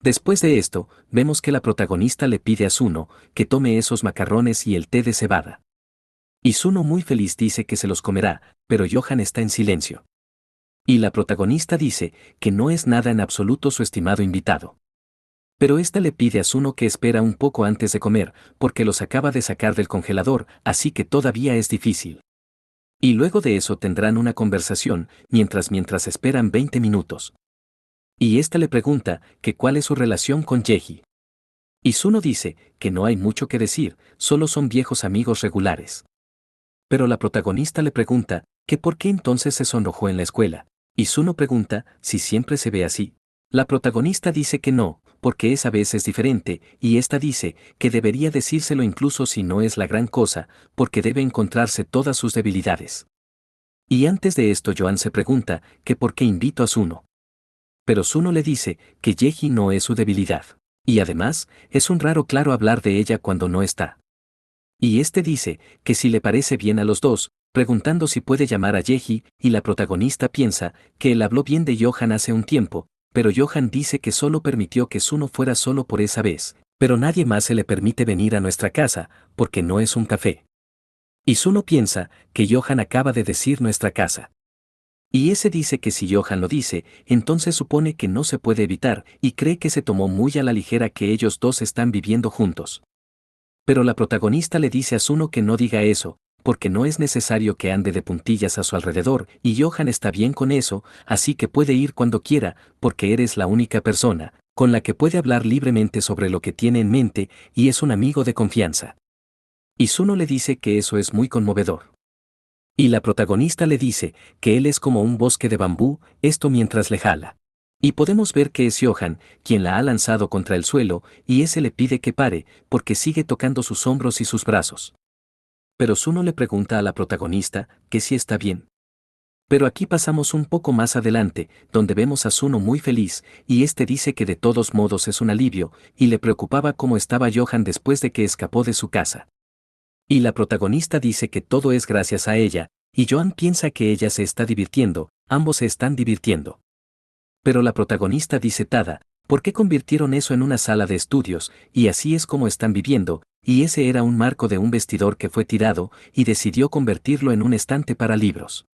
Después de esto, vemos que la protagonista le pide a Suno que tome esos macarrones y el té de cebada. Y Suno muy feliz dice que se los comerá, pero Johan está en silencio. Y la protagonista dice que no es nada en absoluto su estimado invitado. Pero ésta le pide a Suno que espera un poco antes de comer, porque los acaba de sacar del congelador, así que todavía es difícil. Y luego de eso tendrán una conversación, mientras esperan 20 minutos. Y ésta le pregunta que cuál es su relación con Yeji. Y Suno dice que no hay mucho que decir, solo son viejos amigos regulares. Pero la protagonista le pregunta que por qué entonces se sonrojó en la escuela. Y Suno pregunta si siempre se ve así. La protagonista dice que no, porque esa vez es diferente, y esta dice que debería decírselo incluso si no es la gran cosa, porque debe encontrarse todas sus debilidades. Y antes de esto Joan se pregunta que por qué invito a Suno. Pero Suno le dice que Yeji no es su debilidad. Y además, es un raro claro hablar de ella cuando no está. Y este dice que si le parece bien a los dos, preguntando si puede llamar a Yeji, y la protagonista piensa que él habló bien de Johan hace un tiempo, pero Johan dice que solo permitió que Suno fuera solo por esa vez, pero nadie más se le permite venir a nuestra casa, porque no es un café. Y Suno piensa que Johan acaba de decir nuestra casa. Y ese dice que si Johan lo dice, entonces supone que no se puede evitar, y cree que se tomó muy a la ligera que ellos dos están viviendo juntos. Pero la protagonista le dice a Suno que no diga eso, porque no es necesario que ande de puntillas a su alrededor, y Johan está bien con eso, así que puede ir cuando quiera, porque eres la única persona con la que puede hablar libremente sobre lo que tiene en mente, y es un amigo de confianza. Y Suno le dice que eso es muy conmovedor. Y la protagonista le dice que él es como un bosque de bambú, esto mientras le jala. Y podemos ver que es Johan quien la ha lanzado contra el suelo, y ese le pide que pare, porque sigue tocando sus hombros y sus brazos. Pero Suno le pregunta a la protagonista que si está bien. Pero aquí pasamos un poco más adelante, donde vemos a Suno muy feliz, y este dice que de todos modos es un alivio, y le preocupaba cómo estaba Johan después de que escapó de su casa. Y la protagonista dice que todo es gracias a ella, y Joan piensa que ella se está divirtiendo, ambos se están divirtiendo. Pero la protagonista dice Tada, ¿por qué convirtieron eso en una sala de estudios, y así es como están viviendo, y ese era un marco de un vestidor que fue tirado, y decidió convertirlo en un estante para libros?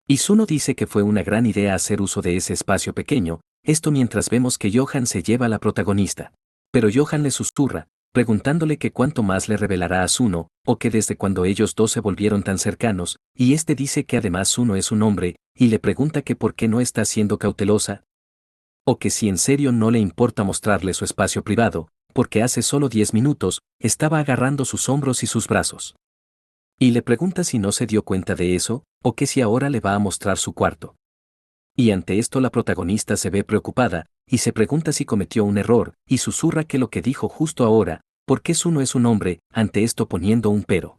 Y Suno dice que fue una gran idea hacer uso de ese espacio pequeño, esto mientras vemos que Johan se lleva a la protagonista. Pero Johan le susurra, preguntándole que cuánto más le revelará a Suno, o que desde cuando ellos dos se volvieron tan cercanos, y este dice que además Suno es un hombre, y le pregunta que por qué no está siendo cautelosa, o que si en serio no le importa mostrarle su espacio privado, porque hace solo 10 minutos, estaba agarrando sus hombros y sus brazos. Y le pregunta si no se dio cuenta de eso, o que si ahora le va a mostrar su cuarto. Y ante esto la protagonista se ve preocupada, y se pregunta si cometió un error, y susurra que lo que dijo justo ahora, porque Suno es un hombre, ante esto poniendo un pero.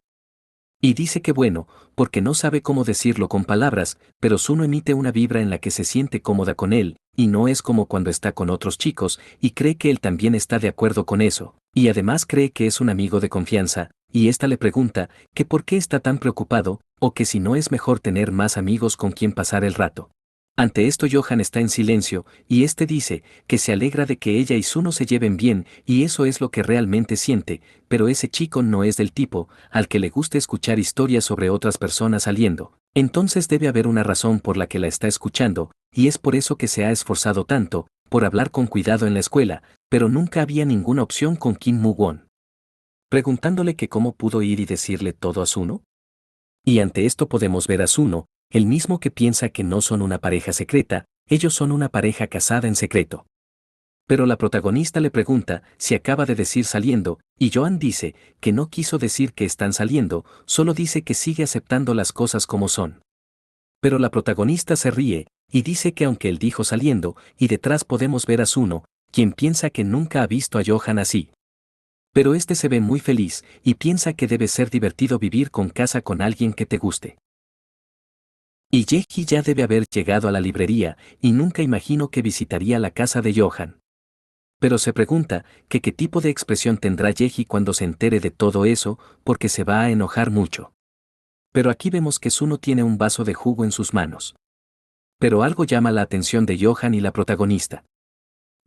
Y dice que bueno, porque no sabe cómo decirlo con palabras, pero Suno emite una vibra en la que se siente cómoda con él, y no es como cuando está con otros chicos, y cree que él también está de acuerdo con eso, y además cree que es un amigo de confianza, y ésta le pregunta que por qué está tan preocupado, o que si no es mejor tener más amigos con quien pasar el rato. Ante esto Johan está en silencio, y este dice que se alegra de que ella y Suno se lleven bien, y eso es lo que realmente siente, pero ese chico no es del tipo al que le guste escuchar historias sobre otras personas saliendo. Entonces debe haber una razón por la que la está escuchando, y es por eso que se ha esforzado tanto, por hablar con cuidado en la escuela, pero nunca había ninguna opción con Kim Mu-won. Preguntándole que cómo pudo ir y decirle todo a Suno. Y ante esto podemos ver a Suno, el mismo que piensa que no son una pareja secreta, ellos son una pareja casada en secreto. Pero la protagonista le pregunta si acaba de decir saliendo, y Joan dice que no quiso decir que están saliendo, solo dice que sigue aceptando las cosas como son. Pero la protagonista se ríe, y dice que aunque él dijo saliendo, y detrás podemos ver a Suno, quien piensa que nunca ha visto a Johan así. Pero este se ve muy feliz, y piensa que debe ser divertido vivir con casa con alguien que te guste. Y Yeji ya debe haber llegado a la librería, y nunca imagino que visitaría la casa de Johan. Pero se pregunta que qué tipo de expresión tendrá Yeji cuando se entere de todo eso, porque se va a enojar mucho. Pero aquí vemos que Suno tiene un vaso de jugo en sus manos. Pero algo llama la atención de Johan y la protagonista.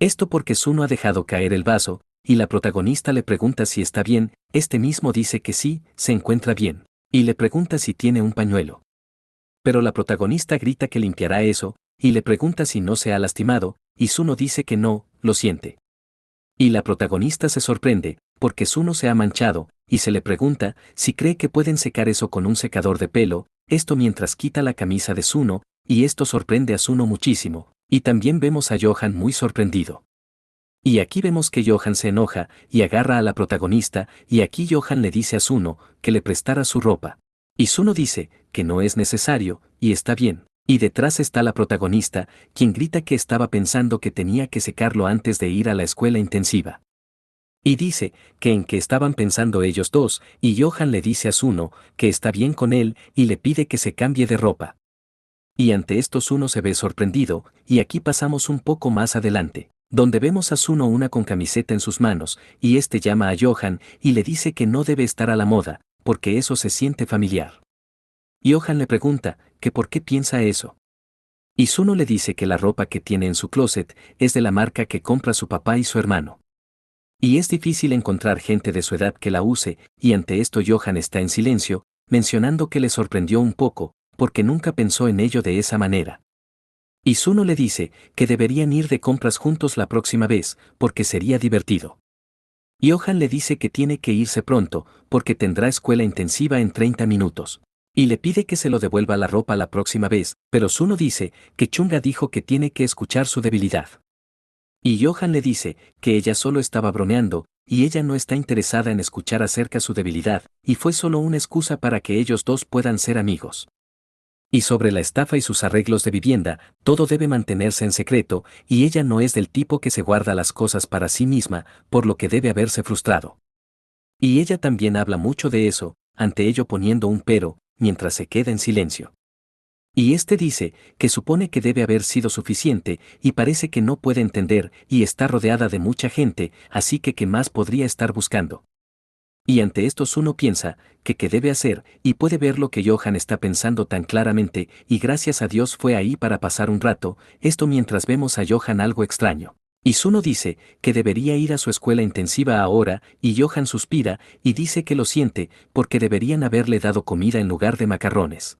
Esto porque Suno ha dejado caer el vaso, y la protagonista le pregunta si está bien, este mismo dice que sí, se encuentra bien, y le pregunta si tiene un pañuelo. Pero la protagonista grita que limpiará eso, y le pregunta si no se ha lastimado, y Suno dice que no, lo siente. Y la protagonista se sorprende, porque Suno se ha manchado, y se le pregunta si cree que pueden secar eso con un secador de pelo, esto mientras quita la camisa de Suno, y esto sorprende a Suno muchísimo, y también vemos a Johan muy sorprendido. Y aquí vemos que Johan se enoja, y agarra a la protagonista, y aquí Johan le dice a Suno que le prestara su ropa. Y Suno dice que no es necesario, y está bien. Y detrás está la protagonista, quien grita que estaba pensando que tenía que secarlo antes de ir a la escuela intensiva. Y dice que en qué estaban pensando ellos dos, y Johan le dice a Suno que está bien con él y le pide que se cambie de ropa. Y ante esto Suno se ve sorprendido, y aquí pasamos un poco más adelante, donde vemos a Suno una con camiseta en sus manos, y este llama a Johan y le dice que no debe estar a la moda, porque eso se siente familiar. Johan le pregunta que por qué piensa eso. Y Suno le dice que la ropa que tiene en su closet es de la marca que compra su papá y su hermano. Y es difícil encontrar gente de su edad que la use, y ante esto Johan está en silencio, mencionando que le sorprendió un poco, porque nunca pensó en ello de esa manera. Y Suno le dice que deberían ir de compras juntos la próxima vez, porque sería divertido. Johan le dice que tiene que irse pronto, porque tendrá escuela intensiva en 30 minutos. Y le pide que se lo devuelva la ropa la próxima vez, pero Suno dice que Chunga dijo que tiene que escuchar su debilidad. Y Johan le dice que ella solo estaba bromeando, y ella no está interesada en escuchar acerca de su debilidad, y fue solo una excusa para que ellos dos puedan ser amigos. Y sobre la estafa y sus arreglos de vivienda, todo debe mantenerse en secreto, y ella no es del tipo que se guarda las cosas para sí misma, por lo que debe haberse frustrado. Y ella también habla mucho de eso, ante ello poniendo un pero, mientras se queda en silencio. Y este dice que supone que debe haber sido suficiente, y parece que no puede entender, y está rodeada de mucha gente, así que ¿qué más podría estar buscando? Y ante esto Suno piensa que qué debe hacer, y puede ver lo que Johan está pensando tan claramente, y gracias a Dios fue ahí para pasar un rato, esto mientras vemos a Johan algo extraño. Y Suno dice que debería ir a su escuela intensiva ahora, y Johan suspira, y dice que lo siente, porque deberían haberle dado comida en lugar de macarrones.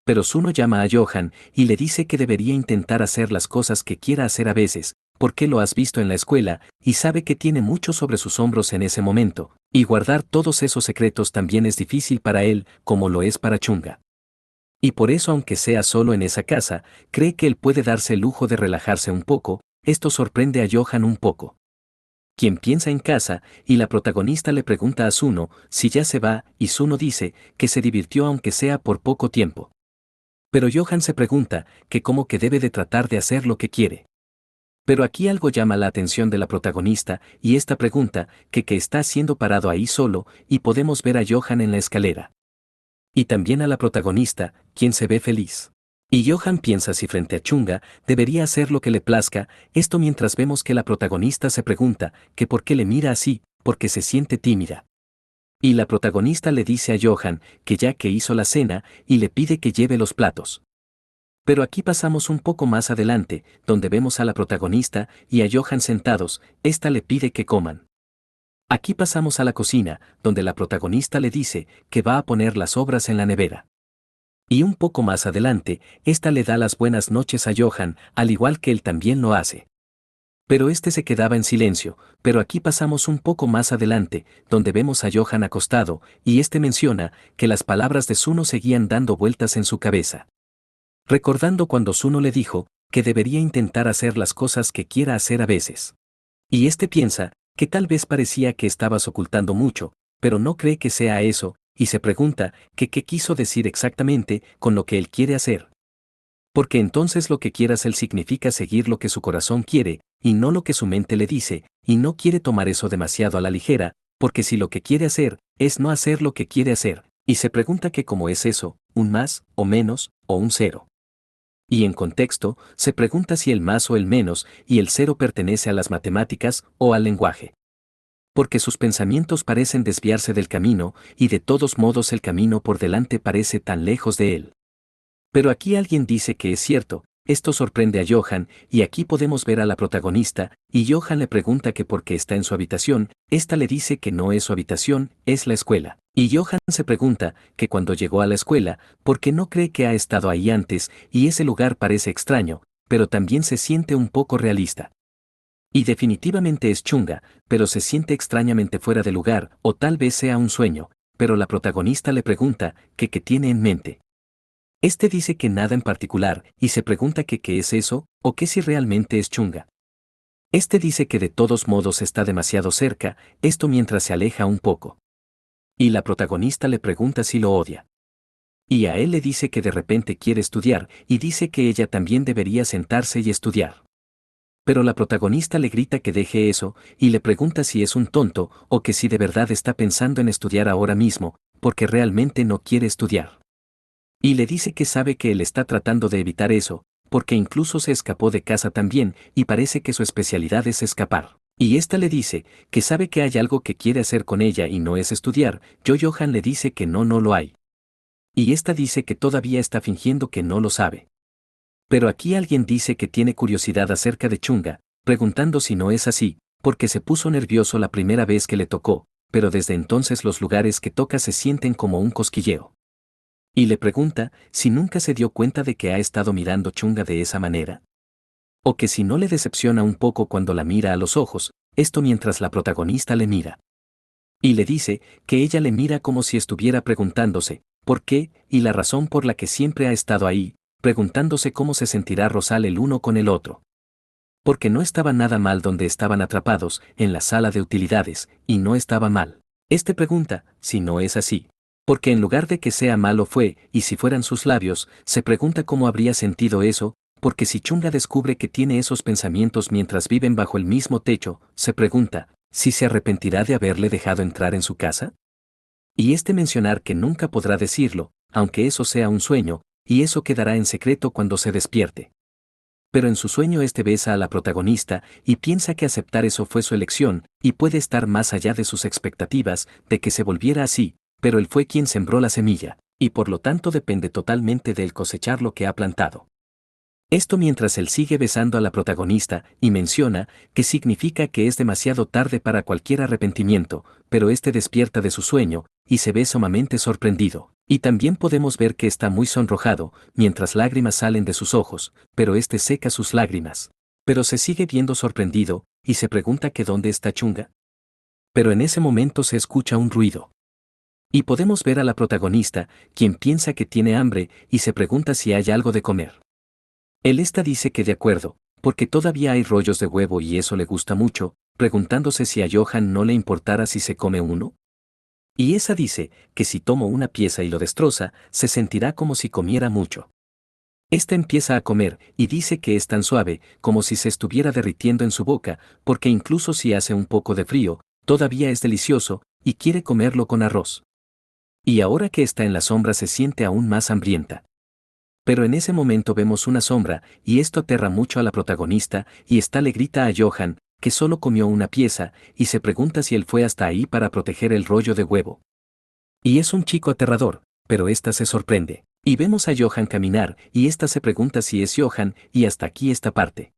Pero Suno llama a Johan y le dice que debería intentar hacer las cosas que quiera hacer a veces, porque lo has visto en la escuela, y sabe que tiene mucho sobre sus hombros en ese momento, y guardar todos esos secretos también es difícil para él, como lo es para Chunga. Y por eso, aunque sea solo en esa casa, cree que él puede darse el lujo de relajarse un poco, esto sorprende a Johan un poco. Quien piensa en casa, y la protagonista le pregunta a Suno si ya se va, y Suno dice que se divirtió aunque sea por poco tiempo. Pero Johan se pregunta que cómo que debe de tratar de hacer lo que quiere. Pero aquí algo llama la atención de la protagonista, y esta pregunta que está siendo parado ahí solo, y podemos ver a Johan en la escalera. Y también a la protagonista, quien se ve feliz. Y Johan piensa si frente a Chunga debería hacer lo que le plazca, esto mientras vemos que la protagonista se pregunta que por qué le mira así, porque se siente tímida. Y la protagonista le dice a Johan que ya que hizo la cena, y le pide que lleve los platos. Pero aquí pasamos un poco más adelante, donde vemos a la protagonista y a Johan sentados, esta le pide que coman. Aquí pasamos a la cocina, donde la protagonista le dice que va a poner las obras en la nevera. Y un poco más adelante, esta le da las buenas noches a Johan, al igual que él también lo hace. Pero este se quedaba en silencio, pero aquí pasamos un poco más adelante, donde vemos a Johan acostado, y este menciona que las palabras de Suno seguían dando vueltas en su cabeza. Recordando cuando Suno le dijo que debería intentar hacer las cosas que quiera hacer a veces. Y este piensa que tal vez parecía que estabas ocultando mucho, pero no cree que sea eso, y se pregunta que qué quiso decir exactamente con lo que él quiere hacer. Porque entonces lo que quiera hacer significa seguir lo que su corazón quiere, y no lo que su mente le dice, y no quiere tomar eso demasiado a la ligera, porque si lo que quiere hacer es no hacer lo que quiere hacer, y se pregunta que cómo es eso, un más, o menos, o un cero. Y en contexto, se pregunta si el más o el menos y el cero pertenece a las matemáticas o al lenguaje. Porque sus pensamientos parecen desviarse del camino, y de todos modos el camino por delante parece tan lejos de él. Pero aquí alguien dice que es cierto, esto sorprende a Johan, y aquí podemos ver a la protagonista, y Johan le pregunta que por qué está en su habitación, esta le dice que no es su habitación, es la escuela. Y Johan se pregunta que cuando llegó a la escuela, porque no cree que ha estado ahí antes, y ese lugar parece extraño, pero también se siente un poco realista. Y definitivamente es chunga, pero se siente extrañamente fuera de lugar, o tal vez sea un sueño, pero la protagonista le pregunta que qué tiene en mente. Este dice que nada en particular, y se pregunta que qué es eso, o que si realmente es chunga. Este dice que de todos modos está demasiado cerca, esto mientras se aleja un poco. Y la protagonista le pregunta si lo odia. Y a él le dice que de repente quiere estudiar, y dice que ella también debería sentarse y estudiar. Pero la protagonista le grita que deje eso, y le pregunta si es un tonto, o que si de verdad está pensando en estudiar ahora mismo, porque realmente no quiere estudiar. Y le dice que sabe que él está tratando de evitar eso, porque incluso se escapó de casa también, y parece que su especialidad es escapar. Y ésta le dice que sabe que hay algo que quiere hacer con ella y no es estudiar, Johan le dice que no lo hay. Y esta dice que todavía está fingiendo que no lo sabe. Pero aquí alguien dice que tiene curiosidad acerca de Chunga, preguntando si no es así, porque se puso nervioso la primera vez que le tocó, pero desde entonces los lugares que toca se sienten como un cosquilleo. Y le pregunta si nunca se dio cuenta de que ha estado mirando Chunga de esa manera. O que si no le decepciona un poco cuando la mira a los ojos, esto mientras la protagonista le mira. Y le dice que ella le mira como si estuviera preguntándose, ¿por qué? Y la razón por la que siempre ha estado ahí, preguntándose cómo se sentirá Rosal el uno con el otro. Porque no estaba nada mal donde estaban atrapados, en la sala de utilidades, y no estaba mal. Este pregunta, si no es así. Porque en lugar de que sea malo fue, y si fueran sus labios, se pregunta cómo habría sentido eso, porque si Chunga descubre que tiene esos pensamientos mientras viven bajo el mismo techo, se pregunta, ¿si se arrepentirá de haberle dejado entrar en su casa? Y este mencionar que nunca podrá decirlo, aunque eso sea un sueño, y eso quedará en secreto cuando se despierte. Pero en su sueño besa a la protagonista y piensa que aceptar eso fue su elección, y puede estar más allá de sus expectativas de que se volviera así, pero él fue quien sembró la semilla, y por lo tanto depende totalmente de él cosechar lo que ha plantado. Esto mientras él sigue besando a la protagonista y menciona que significa que es demasiado tarde para cualquier arrepentimiento, pero despierta de su sueño y se ve sumamente sorprendido. Y también podemos ver que está muy sonrojado, mientras lágrimas salen de sus ojos, pero seca sus lágrimas. Pero se sigue viendo sorprendido y se pregunta que dónde está Chunga. Pero en ese momento se escucha un ruido. Y podemos ver a la protagonista, quien piensa que tiene hambre y se pregunta si hay algo de comer. Dice que de acuerdo, porque todavía hay rollos de huevo y eso le gusta mucho, preguntándose si a Johan no le importara si se come uno. Y esa dice que si toma una pieza y lo destroza, se sentirá como si comiera mucho. Empieza a comer y dice que es tan suave como si se estuviera derritiendo en su boca, porque incluso si hace un poco de frío, todavía es delicioso, y quiere comerlo con arroz. Y ahora que está en la sombra se siente aún más hambrienta. Pero en ese momento vemos una sombra, y esto aterra mucho a la protagonista, y le grita a Johan, que solo comió una pieza, y se pregunta si él fue hasta ahí para proteger el rollo de huevo. Y es un chico aterrador, pero se sorprende. Y vemos a Johan caminar, y se pregunta si es Johan, y hasta aquí esta parte.